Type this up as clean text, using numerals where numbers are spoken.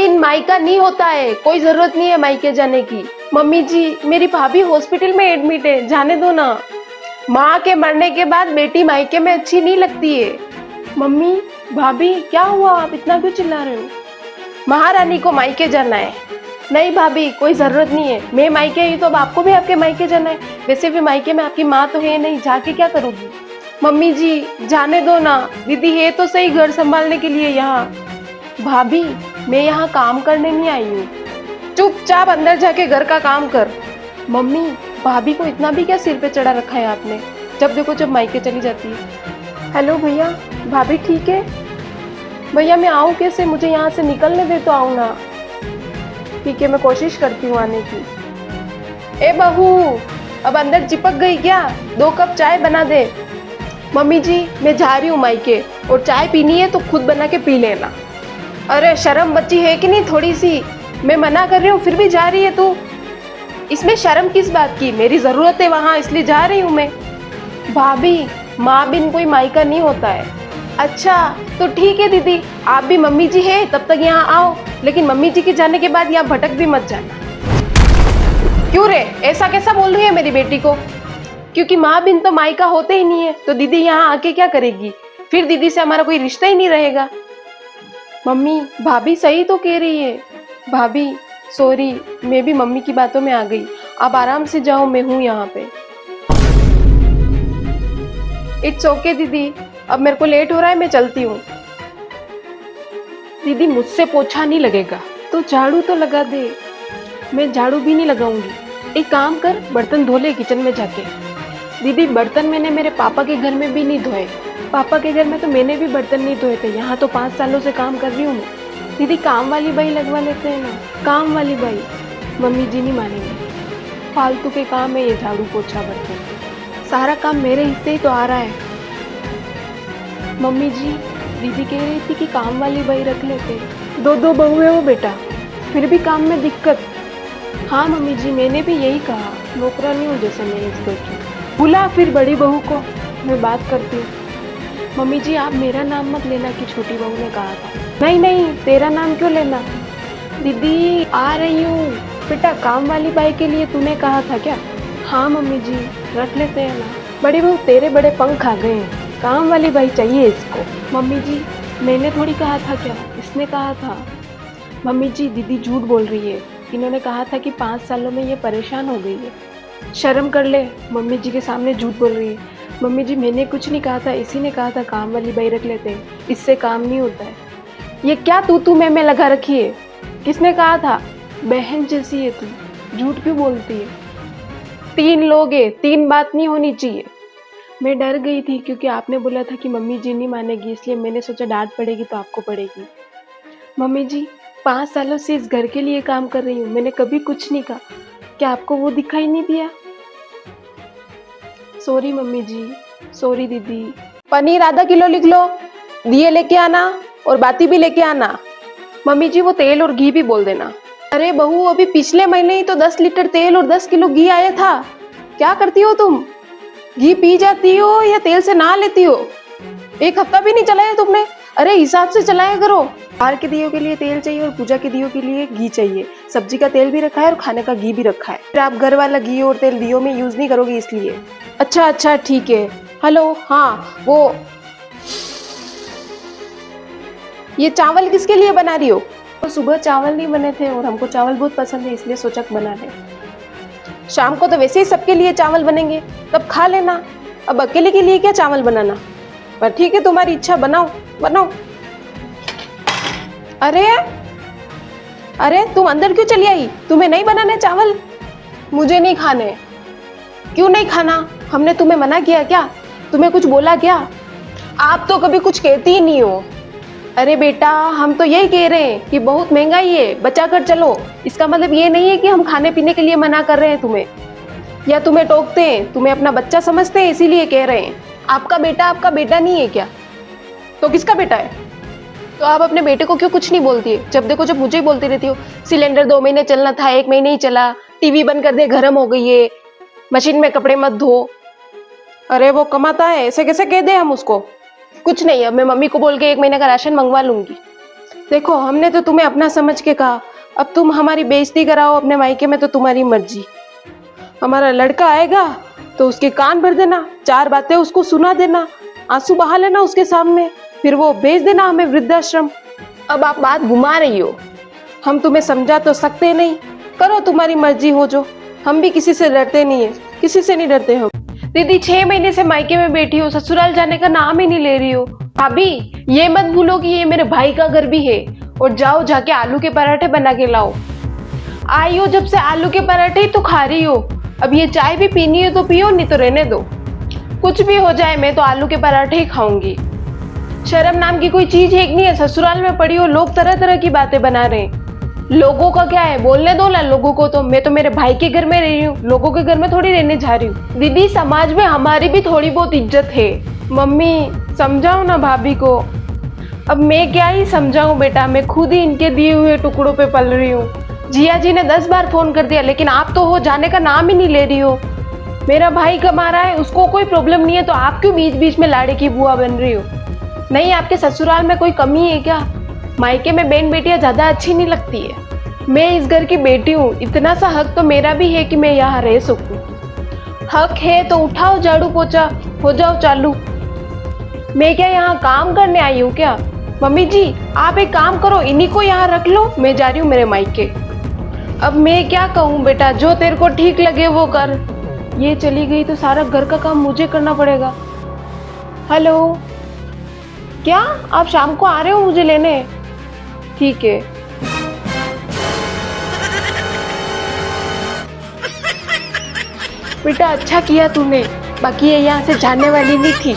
बिन मायका नहीं होता है, कोई जरूरत नहीं है मायके जाने की। मम्मी जी, मेरी भाभी हॉस्पिटल में एडमिट है, जाने दो ना। माँ के मरने के बाद बेटी मायके में अच्छी नहीं लगती है। मम्मी, भाभी क्या हुआ, आप इतना क्यों चिल्ला रहे हो? महारानी को मायके जाना है। नहीं भाभी, कोई जरूरत नहीं है, मैं मायके आई तो अब आपको भी आपके मायके जाना है। वैसे भी मायके में आपकी माँ तो है नहीं, जाके क्या करोगी? मम्मी जी, जाने दो ना, दीदी है तो सही घर संभालने के लिए यहाँ। भाभी, मैं यहाँ काम करने नहीं आई हूँ, चुपचाप अंदर जाके घर का काम कर। मम्मी, भाभी को इतना भी क्या सिर पे चढ़ा रखा है आपने, जब देखो जब मायके चली जाती है। हेलो भैया, भाभी ठीक है? भैया मैं आऊँ कैसे, मुझे यहाँ से निकलने दे तो आऊँ ना। ठीक है, मैं कोशिश करती हूँ आने की। ए बहू, अब अंदर चिपक गई क्या? 2 कप चाय बना दे। मम्मी जी, मैं जा रही हूँ मायके, और चाय पीनी है तो खुद बना के पी लेना। अरे शर्म बच्ची है कि नहीं थोड़ी सी? मैं मना कर रही हूँ फिर भी जा रही है तू। इसमें शर्म किस बात की, मेरी जरूरत है वहाँ इसलिए जा रही हूँ मैं। भाभी, माँ बिन कोई मायका नहीं होता है। अच्छा तो ठीक है दीदी, आप भी मम्मी जी है तब तक यहाँ आओ, लेकिन मम्मी जी के जाने के बाद यहाँ भटक भी मत जाना। क्यों रे, ऐसा कैसा बोल रही है मेरी बेटी को? क्योंकि माँ बिन तो मायका होते ही नहीं है, तो दीदी यहाँ आके क्या करेगी? फिर दीदी से हमारा कोई रिश्ता ही नहीं रहेगा। मम्मी, भाभी सही तो कह रही है। भाभी सॉरी, मैं भी मम्मी की बातों में आ गई, आप आराम से जाओ, मैं हूँ यहाँ पे। इट्स ओके दीदी, अब मेरे को लेट हो रहा है, मैं चलती हूँ। दीदी मुझसे पोछा नहीं लगेगा तो झाड़ू तो लगा दे। मैं झाड़ू भी नहीं लगाऊंगी। एक काम कर, बर्तन धो ले किचन में जाके। दीदी बर्तन मैंने मेरे पापा के घर में भी नहीं धोए, पापा के घर में तो मैंने भी बर्तन नहीं धोए थे, यहाँ तो 5 सालों से काम कर रही हूँ मैं। दीदी काम वाली बाई लगवा लेते हैं ना, काम वाली बाई। मम्मी जी नहीं मानेंगे, फालतू के काम है ये झाड़ू पोछा बर्तन, सारा काम मेरे हिस्से ही तो आ रहा है। मम्मी जी, दीदी कह रही थी कि काम वाली बाई रख लेते, 2 बहू है वो बेटा, फिर भी काम में दिक्कत। हाँ मम्मी जी, मैंने भी यही कहा, नौकरानी हूँ जैसे मैं इस घर की। बुला फिर बड़ी बहू को, मैं बात करती हूँ। मम्मी जी, आप मेरा नाम मत लेना कि छोटी बहू ने कहा था। नहीं नहीं, तेरा नाम क्यों लेना? दीदी आ रही हूँ। बेटा काम वाली बाई के लिए तूने कहा था क्या? हाँ मम्मी जी, रख लेते हैं ना। बड़ी बहू तेरे बड़े पंख आ गए हैं, काम वाली बाई चाहिए इसको। मम्मी जी, मैंने थोड़ी कहा था, क्या इसने कहा था? मम्मी जी, दीदी झूठ बोल रही है, इन्होंने कहा था कि 5 सालों में ये परेशान हो गई है। शर्म कर ले, मम्मी जी के सामने झूठ बोल रही है। मम्मी जी मैंने कुछ नहीं कहा था, इसी ने कहा था काम वाली बाई रख लेते हैं, इससे काम नहीं होता है। ये क्या तू मैं लगा रखी है? किसने कहा था? बहन जैसी है तू, झूठ क्यों बोलती है? 3 लोग है, 3 बात नहीं होनी चाहिए। मैं डर गई थी क्योंकि आपने बोला था कि मम्मी जी नहीं मानेगी, इसलिए मैंने सोचा डांट पड़ेगी तो आपको पड़ेगी। मम्मी जी 5 सालों से इस घर के लिए काम कर रही हूँ, मैंने कभी कुछ नहीं कहा, क्या आपको वो दिखाई नहीं दिया? सॉरी मम्मी जी, सॉरी दीदी। पनीर आधा किलो लिख लो, दिए लेके आना और बाती भी लेके आना। मम्मी जी वो तेल और घी भी बोल देना। अरे बहू, अभी पिछले महीने ही तो 10 लीटर तेल और 10 किलो घी आया था, क्या करती हो तुम? घी पी जाती हो या तेल से नहा लेती हो? 1 हफ्ता भी नहीं चलाया तुमने, अरे हिसाब से चलाया करो। बाहर के दियों के लिए तेल चाहिए और पूजा के दियों के लिए घी चाहिए, सब्जी का तेल भी रखा है और खाने का घी भी रखा है। फिर आप घर वाला घी और तेल दियों में यूज नहीं करोगे इसलिए। अच्छा ठीक है। हेलो, हाँ वो ये चावल किसके लिए बना रही हो? तो सुबह चावल नहीं बने थे और हमको चावल बहुत पसंद है, इसलिए सोचा बना ले। शाम को तो वैसे ही सबके लिए चावल बनेंगे, तब खा लेना, अब अकेले के लिए क्या चावल बनाना? पर ठीक है, तुम्हारी इच्छा, बनाओ बनाओ। अरे तुम अंदर क्यों चली आई? तुम्हें नहीं बनाने चावल? मुझे नहीं खाने। क्यों नहीं खाना? हमने तुम्हें मना किया क्या? तुम्हें कुछ बोला क्या? आप तो कभी कुछ कहती ही नहीं हो। अरे बेटा, हम तो यही कह रहे हैं कि बहुत महंगाई है, बचा कर चलो। इसका मतलब ये नहीं है कि हम खाने पीने के लिए मना कर रहे हैं तुम्हें, या तुम्हें टोकते हैं, तुम्हें अपना बच्चा समझते हैं इसीलिए कह रहे हैं। आपका बेटा नहीं है क्या? तो किसका बेटा है? तो आप अपने बेटे को क्यों कुछ नहीं बोलती है? जब देखो जब मुझे ही बोलती रहती हो, सिलेंडर 2 महीने चलना था, 1 महीने ही चला, टीवी बंद कर दे, गर्म हो गई है, मशीन में कपड़े मत धो। अरे वो कमाता है, ऐसे कैसे कह दे हम उसको? कुछ नहीं, अब मैं मम्मी को बोल के 1 महीने का राशन मंगवा लूंगी। देखो, हमने तो तुम्हें अपना समझ के कहा, अब तुम हमारी बेइज्जती कराओ अपने मायके में तो तुम्हारी मर्जी। हमारा लड़का आएगा तो उसके कान भर देना, 4 बातें उसको सुना देना, आंसू बहा लेना उसके सामने, फिर वो भेज देना हमें वृद्धाश्रम। अब आप बात घुमा रही हो। हम तुम्हें समझा तो सकते नहीं, करो तुम्हारी मर्जी हो जो। हम भी किसी से डरते नहीं है, किसी से नहीं डरते हम। दीदी 6 महीने से मायके में बैठी हो, ससुराल जाने का नाम ही नहीं ले रही हो। भाभी ये मत भूलो कि ये मेरे भाई का घर भी है। और जाओ जाके आलू के पराठे बना के लाओ। आई हो जब से आलू के पराठे ही तो खा रही हो। अब ये चाय भी पीनी है तो पियो, नहीं तो रहने दो। कुछ भी हो जाए मैं तो आलू के पराठे ही खाऊंगी। शर्म नाम की कोई चीज है कि नहीं है। ससुराल में पड़ी हो, लोग तरह तरह की बातें बना रहे हैं। लोगों का क्या है, बोलने दो ना लोगों को। तो मैं तो मेरे भाई के घर में रह रही हूँ, लोगों के घर में थोड़ी रहने जा रही हूँ। दीदी समाज में हमारी भी थोड़ी बहुत इज्जत है। मम्मी समझाओ ना भाभी को। अब मैं क्या ही समझाऊं बेटा, मैं खुद ही इनके दिए हुए टुकड़ों पे पल रही हूँ। जिया जी ने 10 बार फोन कर दिया, लेकिन आप तो हो जाने का नाम ही नहीं ले रही हो। मेरा भाई कमा रहा है, उसको कोई प्रॉब्लम नहीं है, तो आप क्यों बीच बीच में लाड़े की बुआ बन रही हो? नहीं, आपके ससुराल में कोई कमी है क्या? मायके में बहन बेटियां ज्यादा अच्छी नहीं लगती है। मैं इस घर की बेटी हूँ, इतना सा हक तो मेरा भी है कि मैं यहाँ रह सकूँ। हक है तो उठाओ झाड़ू पोछा, हो जाओ चालू। मैं क्या यहाँ काम करने आई हूँ क्या? मम्मी जी आप एक काम करो, इन्हीं को यहाँ रख लो, मैं जा रही हूँ मेरे मायके। अब मैं क्या कहूँ बेटा, जो तेरे को ठीक लगे वो कर। ये चली गई तो सारा घर का काम मुझे करना पड़ेगा। हेलो, क्या आप शाम को आ रहे हो मुझे लेने? ठीक है। बेटा अच्छा किया तूने, बाकी ये यहाँ से जाने वाली नहीं थी।